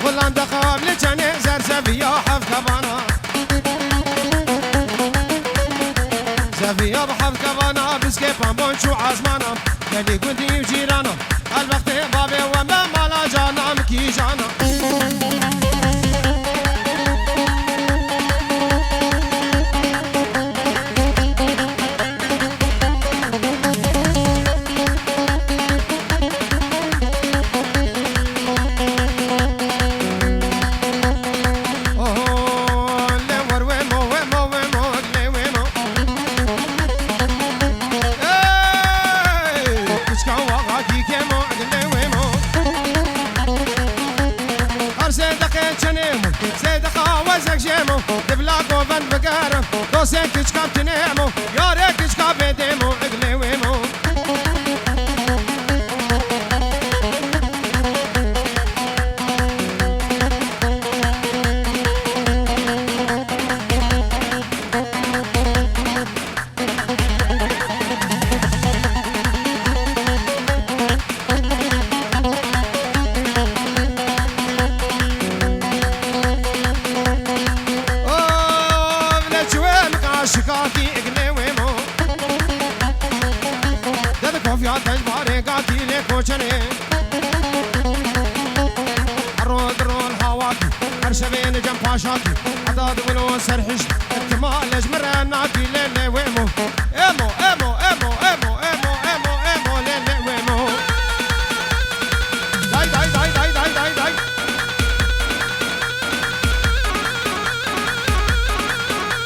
غلان دقاب لجاني زرزبيا حف كبانا زبيا بحف كبانا بسكي بامبون شو عزمانا يلي قدي وجيرانا الوقت بابي وما مالا جانا مكي جانا دبلاكو بن بقارم دوسين كشكاب تنامو ياري كشكاب يديمو اقلي ويمو شكاكي اقلي ويمو دادكو في عطش باري قاتي ليكو شني الرود الرول هواكي ارشبين جنب باشاكي عداد ولو سرحش اكتمال اجمر ناكي ليلي ويمو ايمو ايمو ايمو ايمو ايمو ايمو ايمو ليلي ويمو داي داي داي داي داي داي داي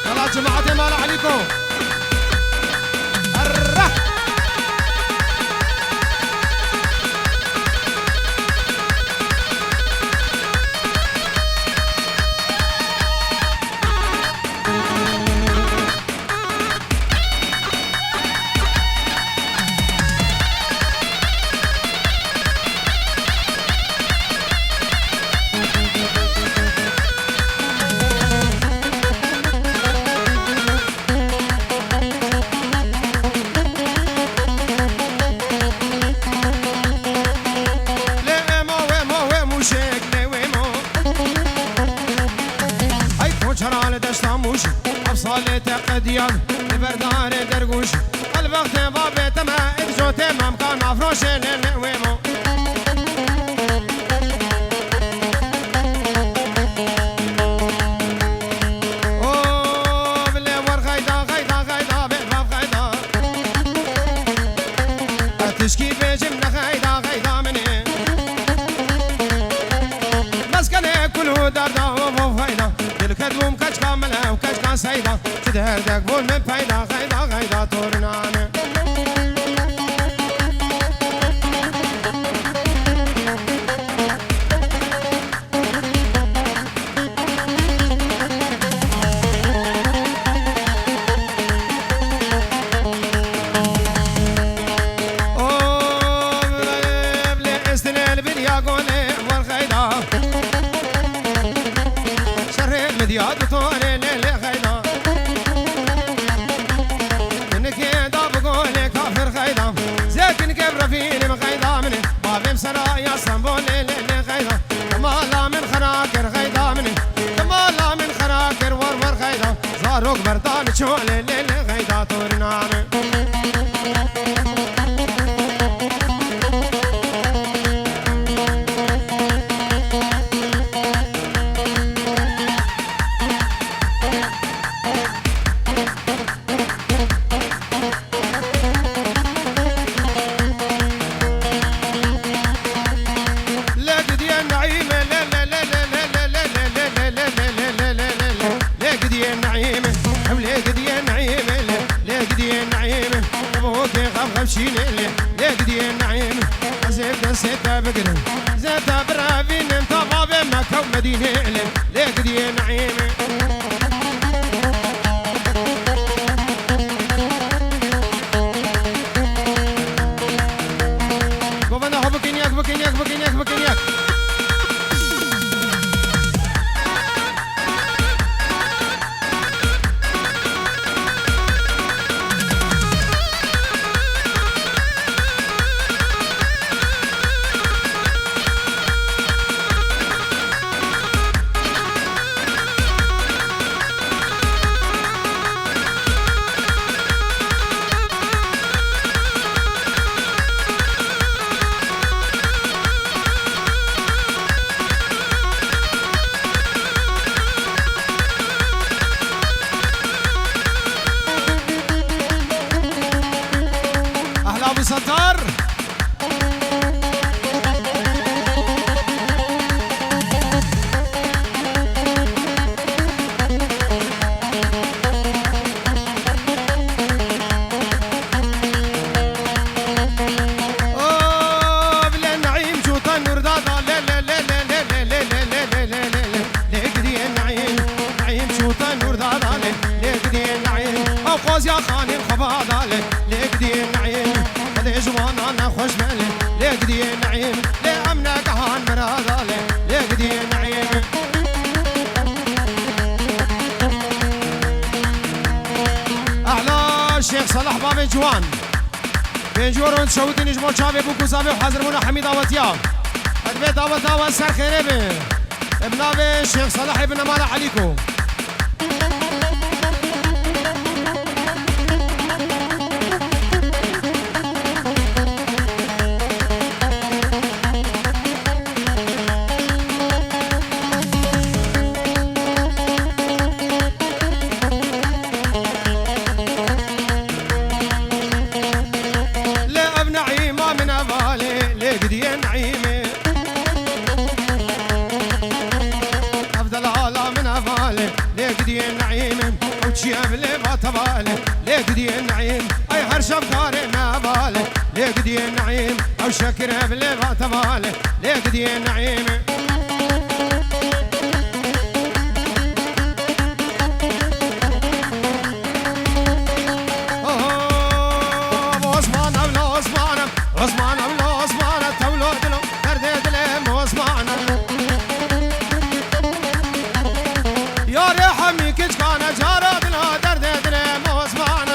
يلا جماعتي مال عليكم دشتاموش أبصالي تقديان لبردان درقوش الوقت بابي تما إدجوتي ممكان أفروش للويمو أوه باللي ور غيدا غيدا غيدا بالباب غيدا تشكي بجمنا غيدا غيدا مني مسكني كله دردا وفايدا الكدوم كاش كاملة وكاش كان سيدا تدهر دقبول من فايدا غيدا غيدا تورنانه اوه بلي استنال بديا قولي والغيدا مدياد طوري ليلي غيدا منك يدا بقولي كافر غيدا زيكن كبر فيني مغيدا مني بابي مسرايا صنبولي ليلي غيدا تمالا من خراكر غيدا مني تمالا من خراكر ور غيدا زاروك بردان شولي ليلي غيدا تورنامي لقدي النعيم زيد سيتا بقرن زيتا برافين انت بابي مكة ومدينة لقدي النعيم قوبنا هو بكينياك بكينياك بكينياك بكينياك بنجورون شودي نجمو شابي بوكو زابي وحازرمونا حميد آواتيا أدبي دعوت دعوت سر خيري بي ابنابي الشيخ صلاح ابن مالا عليكم شكر بلي باتباله ليك دي النعيم عثمان ابن عثمان عثمان ابن عثمان تولد له درد دلم عثمان يا رحمي كش كان جارد له درد دلم عثمان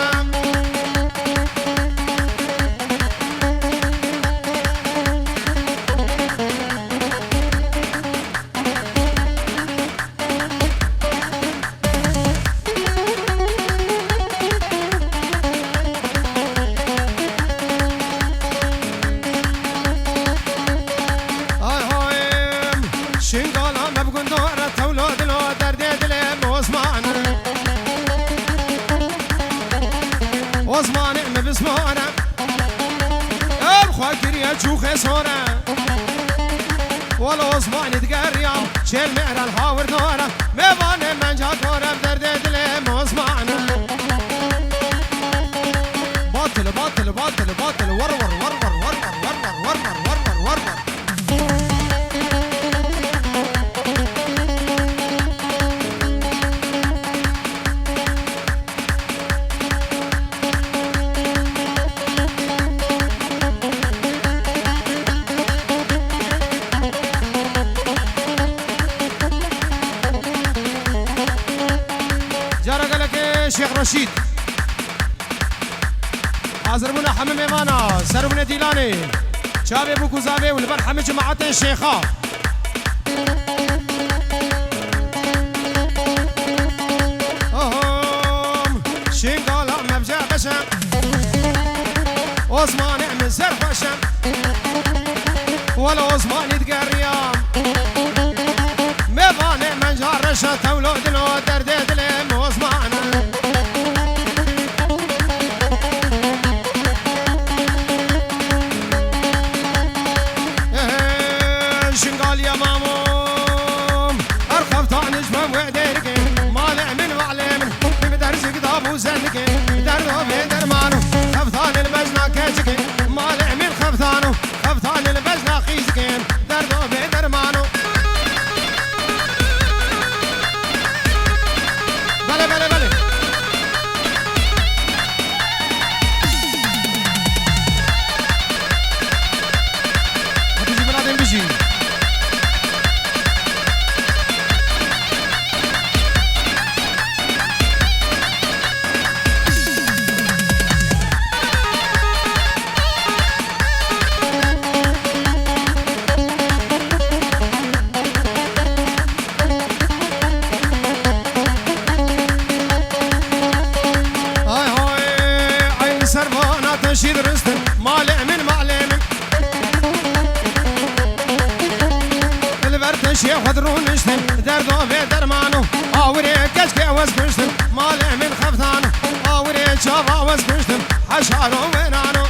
شو خسارة ولا عثمان تقريام شيل معر الحاور نورة ميبان من جاكورة بدرد دلم عثمان باطل باطل باطل باطل ورور ورور ورور ورور ورور ورور ورور شيخ رشيد حاضرمونا حمام إيمانا سرمونا ديلاني شابي بوكو زابي والبر حمي جماعة الشيخة شنقالا مبجع بشم عثمان من زرف بشم ولا عثمان يتقريام ميباني من جارشة تولد له درد دلم عثمان خضرون نشتن دردو في درمانو آوري كشكي وزكشتن مالي من خفتانو آوري شافا وزكشتن حشارو وينانو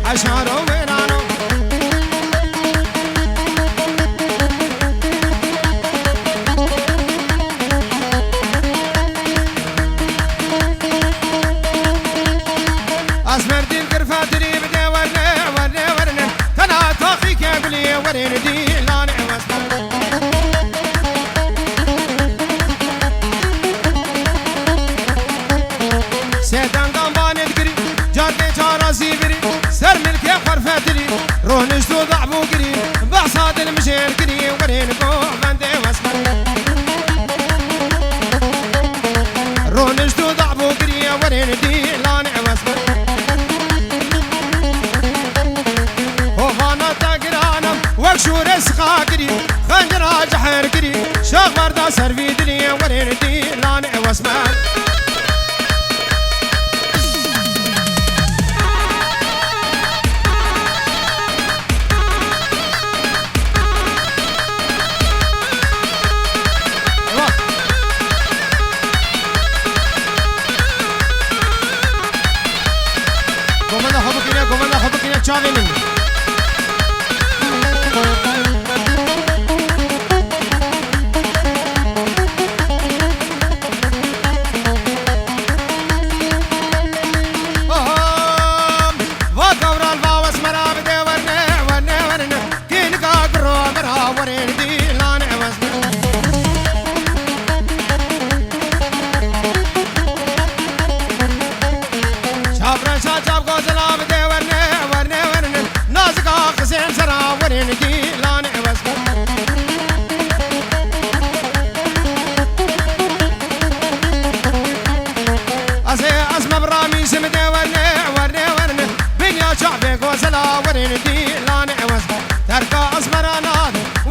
حشارو وينانو اسمر دي القرفة تريب دي ورني ورني ورني تنا تاخي كابلي ورين دي لاني رونش تو ضعبو قريه ورين دي لان عوز هوفانا تاقرانا وكشور اسخاقري خنجرا جحر قري شاق بردا سرفي دنيا ورين دي لان عوز مان Komanda hopukine çavenin. Va kavral va vasmara bide varne varne varne kin ka gro mara varin di lan evas Chabra chab gozala bide Xesan sara warin di lan evas Ase asma brami simde warne warne warne binya chabe gozala warin di lan evas Tarka asmarana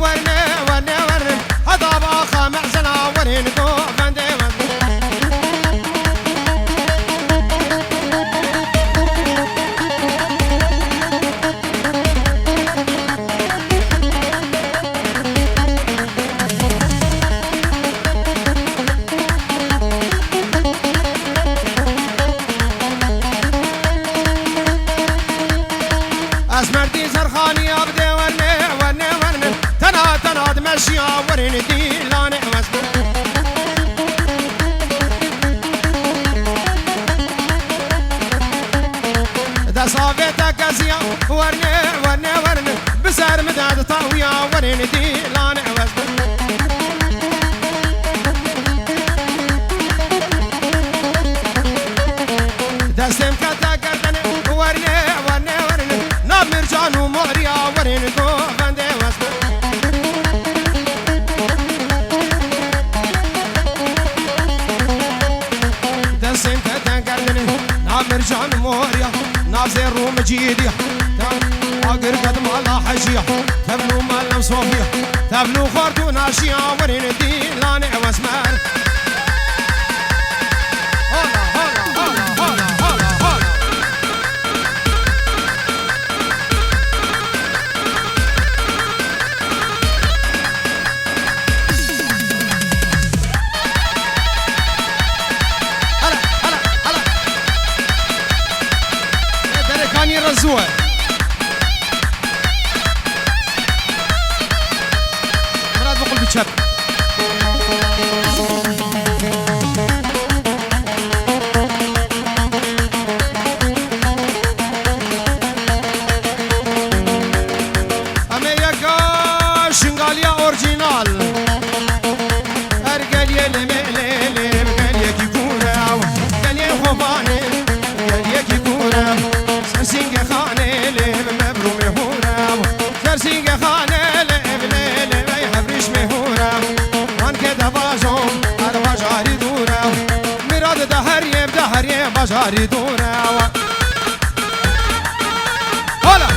warne warne warne hada ba khama zala warin do bande evas اسمرتي زرخاني ابدي ورني ورني ورني تنا تنا دمشي ورين دي لان عوز دا صافيتك كاسيا ورني ورني ورني بسر مداد طاوية ورين دي لان عوز دستم كتا كردن ورني ورني ورني نامر جانو موريا ورين دو بنده واسم دستم كتا كردن نامر جانو موريا نازر روم جيديا اقر قدم الله حجيا تبلو مالم صوفيا تبلو خورتو ناشيا ورين دي لان عواسمان الزوال مراد بقول بتشاب أمريكا شنغاليا أورجينال أرجلي لملي بقلي كيكورا قلي خوفاني قلي كيكورا سرسينج خانه لب مبروم هورا سرسينج خانه لب لب يحبرش مهورا وان كده باجوم هر باجاري دورا مراد دهريه باجاري دورا هلا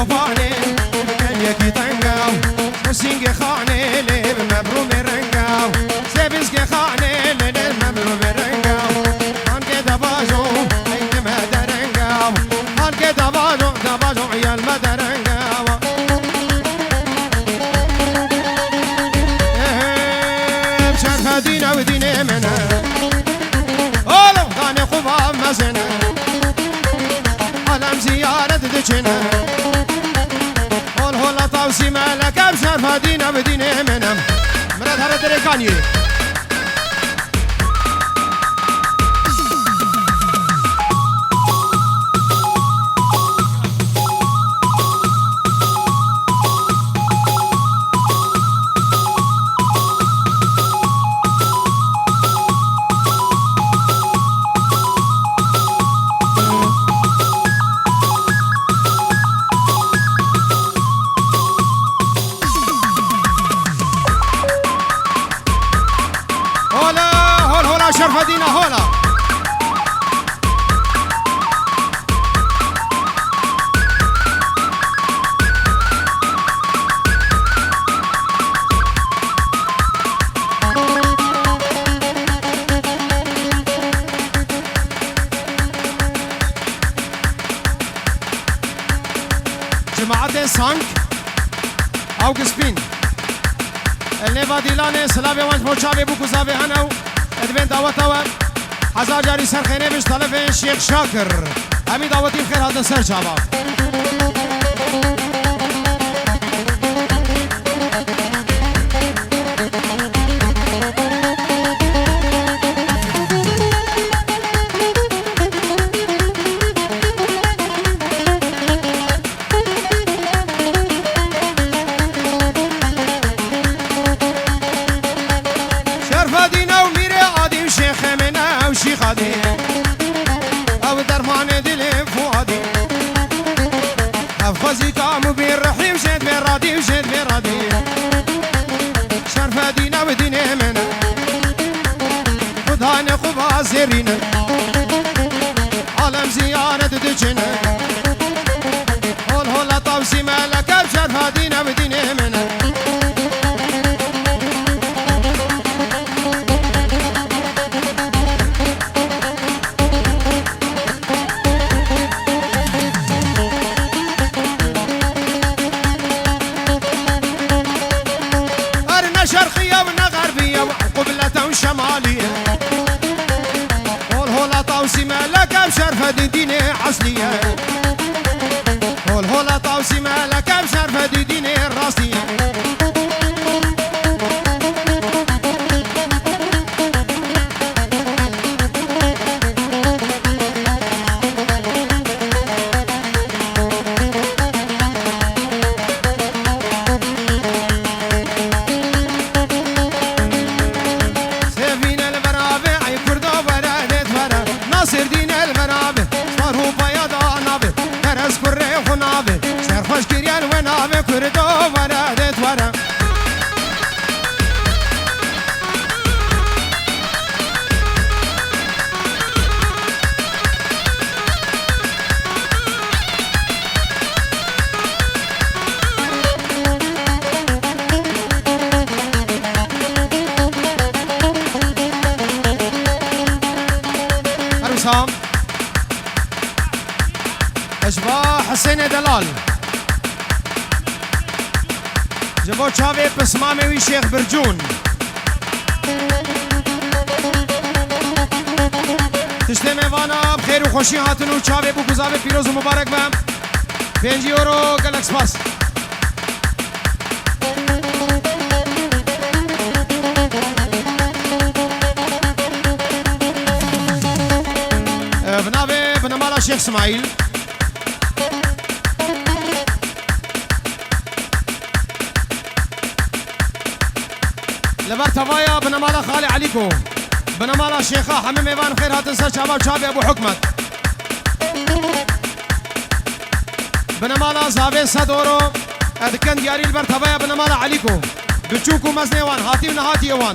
صفاني كان يكي تنقاو وسينجي خاني لي بمبرو برنقاو سيبسكي خاني لي بمبرو برنقاو هانكي دباجو اي ما درنقاو هانكي دباجو عيال ما درنقاو بشرفة دينا وديني منا أولو غاني قباب مزنا علم زيارة دجنا قوله لا طاوسي مالك بشرفة دينا وديني منا مرد هرد ريكاني شرفة دينا هولا جماعة سانك أو قسبين اللي باديلاني سلابي وانت موشابي بوكو زابي هنو ادبين دعوتها حزار جاري سرخيني بيش طلب الشيخ شاكر همي دعوتي بخير هذا سر شباب خادي او درمان دلي فؤادي افخذي كامو بالرحيم شد برادي وشد برادي شرف دينا وديني منا خداني قبا زيرين عالم زيارة دجنا هول هول طاوسي مالك بشرف دينا وديني منا شرقية وغربية وقبلة وشمالية هول هولا طاوسي مالك بشرفة ديني عصلية هول هولا طاوسي مالك بشرفة ديني الراسية اشباح حسين دلال جبو چاوي پسمامي وي شيخ برجون تشتي ميوانا بخير وخوشي هاتن و چاوي بو گزاوي پیروز و مبارک بهم 5 یورو گلک سپاس بنمالا شيخ اسماعيل لبرتفايا بنمالا خالي عليكم بنمالا شيخا حمام ايوان خير هاتنسا شباب شابي ابو حكمت بنمالا زاوي صدورو ادكن دياري البرتفايا بنمالا عليكم بتشوكو مزني وان هاتي ونهاتي ايوان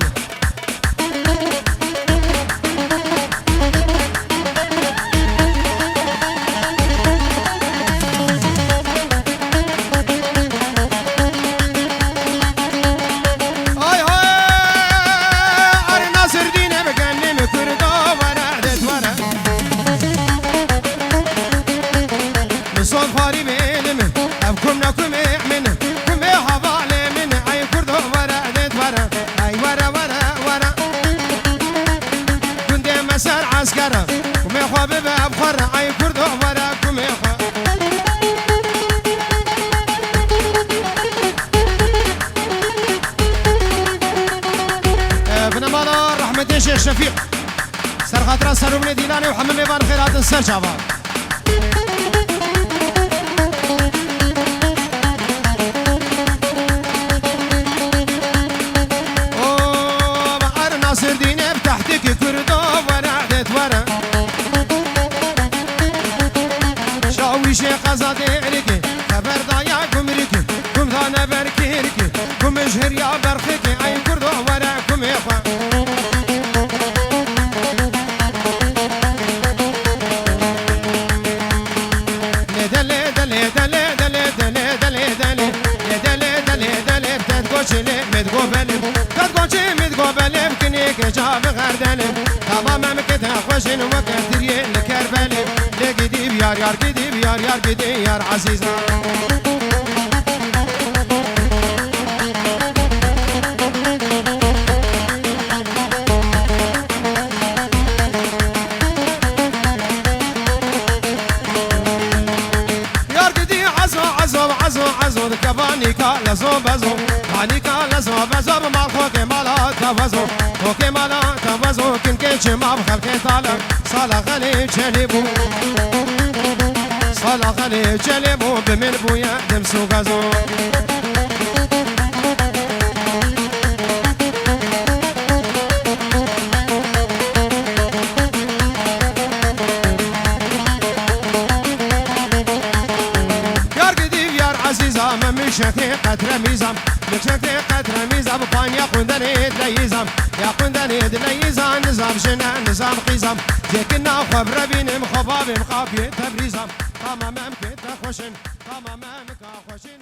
وحمم يبان خيرات السر شباب ناصر ديني بتحتك كردو ورعدت ورا شاوي شيخ ازادي عليك خبر ضايع كمريك كم ذانا بركيرك كم جهر يا برخك اي كردو وراكم يا اخوان دلي دلي دلي دلي دلي دلي دلي دلي دلي دلي بتتقوشلي متقوبلي بتتقوشي متقوبلي بكنيك جاب غردلي تماما مكتها خوشن وكتري لكربلي لقدي بيار يار قدي بيار يار قدي يار عزيزة عزو كفانيكا لزو بزو فانيكا لزو بزو بمالخو كمالا تفزو وكمالا تفزو كن كيش ما بخلق طالع صالح غلي جلبو صالح غلي جلبو بمن بويا دمسو غزو مشكي قدر ميزام مشكي قدر ميزام بانيا قندني دليزام يا قندني دليزام نظام جنا نظام قيزام جيكنا خبر بينم خباب مخافي تبريزام تمام ممكن تخوشن تمام ممكن خوشن